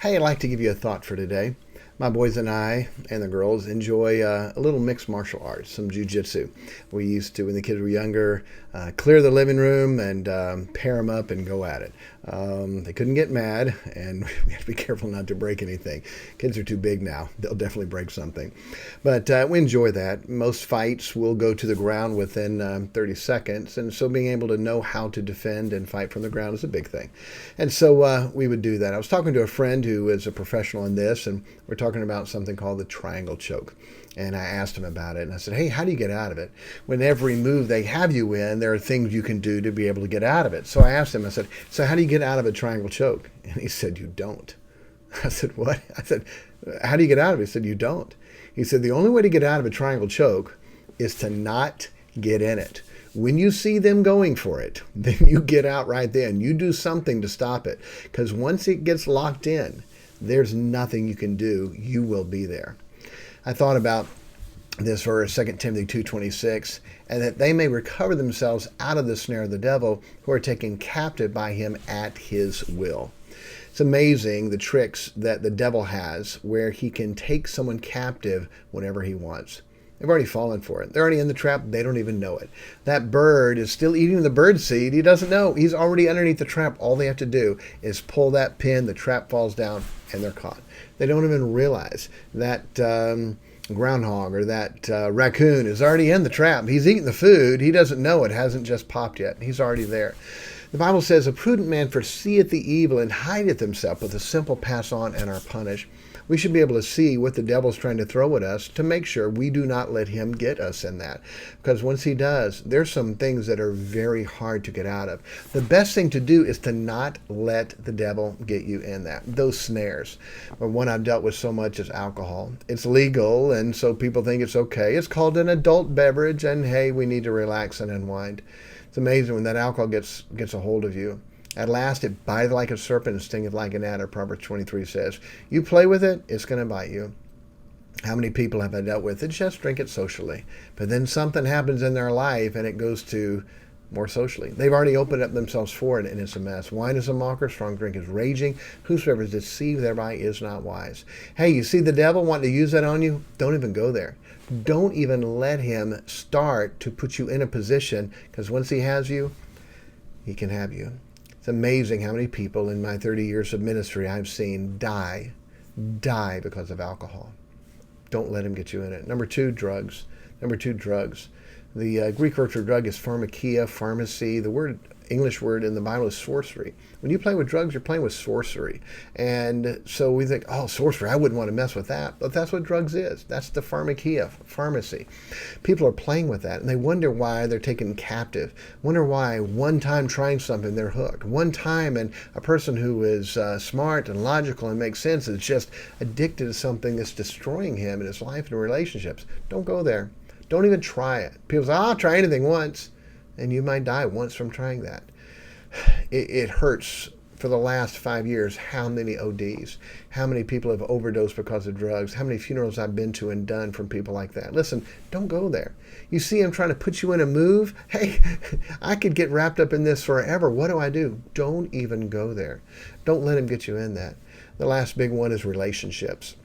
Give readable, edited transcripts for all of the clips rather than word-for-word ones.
Hey, I'd like to give you a thought for today. My boys and I and the girls enjoy a little mixed martial arts, some jujitsu. We used to, when the kids were younger, clear the living room and pair them up and go at it. They couldn't get mad, and we have to be careful not to break anything. Kids are too big now; they'll definitely break something. But we enjoy that. Most fights will go to the ground within 30 seconds, and so being able to know how to defend and fight from the ground is a big thing. And so we would do that. I was talking to a friend who is a professional in this, and we're talking about something called the triangle choke. And I asked him about it, and I said, hey, how do you get out of it? When every move they have you in, there are things you can do to be able to get out of it. So I asked him, I said, so how do you get out of a triangle choke? And he said, you don't. I said, what? I said, how do you get out of it? He said, you don't. He said, the only way to get out of a triangle choke is to not get in it. When you see them going for it, then you get out right then. You do something to stop it. Because once it gets locked in, there's nothing you can do. You will be there. I thought about this verse, 2 Timothy 2:26, and that they may recover themselves out of the snare of the devil, who are taken captive by him at his will. It's amazing the tricks that the devil has where he can take someone captive whenever he wants. They've already fallen for it. They're already in the trap. They don't even know it. That bird is still eating the bird seed. He doesn't know. He's already underneath the trap. All they have to do is pull that pin. The trap falls down and they're caught. They don't even realize that groundhog or that raccoon is already in the trap. He's eating the food. He doesn't know it hasn't just popped yet. He's already there. The Bible says, a prudent man foreseeth the evil and hideth himself, but the simple pass on and are punished. We should be able to see what the devil's trying to throw at us to make sure we do not let him get us in that. Because once he does, there's some things that are very hard to get out of. The best thing to do is to not let the devil get you in that. Those snares. But one I've dealt with so much is alcohol. It's legal, and so people think it's okay. It's called an adult beverage, and hey, we need to relax and unwind. It's amazing when that alcohol gets a hold of you. At last it biteth like a serpent and stingeth like an adder, Proverbs 23 says. You play with it, it's going to bite you. How many people have I dealt with that just drink it socially? But then something happens in their life and it goes to more socially. They've already opened up themselves for it, and it's a mess. Wine is a mocker, strong drink is raging. Whosoever is deceived thereby is not wise. Hey, you see the devil wanting to use that on you? Don't even go there. Don't even let him start to put you in a position, because once he has you, he can have you. It's amazing how many people in my 30 years of ministry I've seen die because of alcohol. Don't let him get you in it. Number two, drugs. The Greek word for drug is pharmakia, pharmacy. The English word in the Bible is sorcery. When you play with drugs, you're playing with sorcery. And so we think, oh, sorcery, I wouldn't want to mess with that. But that's what drugs is. That's the pharmakia, pharmacy. People are playing with that, and they wonder why they're taken captive. Wonder why one time trying something, they're hooked. One time, and a person who is smart and logical and makes sense is just addicted to something that's destroying him in his life and relationships. Don't go there. Don't even try it. People say, I'll try anything once. And you might die once from trying that. It hurts for the last 5 years how many ODs, how many people have overdosed because of drugs, how many funerals I've been to and done from people like that. Listen, don't go there. You see him trying to put you in a move? Hey, I could get wrapped up in this forever. What do? Don't even go there. Don't let him get you in that. The last big one is relationships.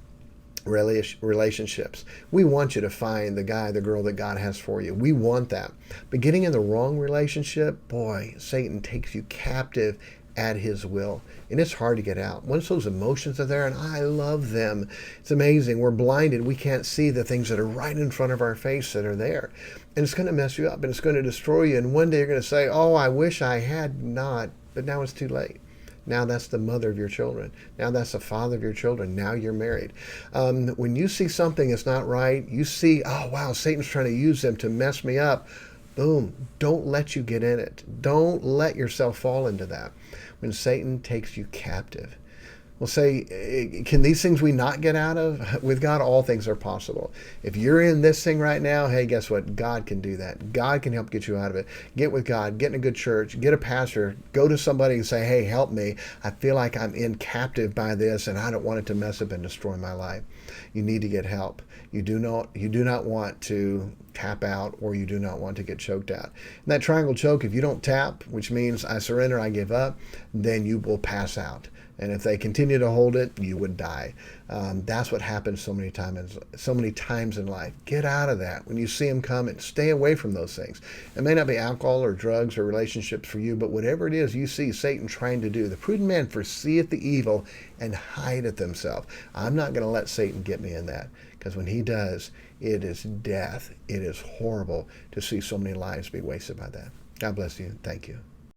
Relationships. We want you to find the guy, the girl that God has for you. We want that. But getting in the wrong relationship, boy, Satan takes you captive at his will. And it's hard to get out. Once those emotions are there, and I love them, it's amazing. We're blinded. We can't see the things that are right in front of our face that are there. And it's going to mess you up, and it's going to destroy you. And one day you're going to say, oh, I wish I had not. But now it's too late. Now that's the mother of your children. Now that's the father of your children. Now you're married. When you see something that's not right, you see, oh, wow, Satan's trying to use them to mess me up. Boom. Don't let you get in it. Don't let yourself fall into that. When Satan takes you captive. We'll say, can these things we not get out of? With God, all things are possible. If you're in this thing right now, hey, guess what? God can do that. God can help get you out of it. Get with God. Get in a good church. Get a pastor. Go to somebody and say, hey, help me. I feel like I'm in captive by this, and I don't want it to mess up and destroy my life. You need to get help. You do not want to tap out, or you do not want to get choked out. And that triangle choke, if you don't tap, which means I surrender, I give up, then you will pass out. And if they continue to hold it, you would die. That's what happens so many times in life. Get out of that. When you see them come, and stay away from those things. It may not be alcohol or drugs or relationships for you, but whatever it is you see Satan trying to do, the prudent man foreseeth the evil and hideth himself. I'm not going to let Satan get me in that, because when he does, it is death. It is horrible to see so many lives be wasted by that. God bless you. Thank you.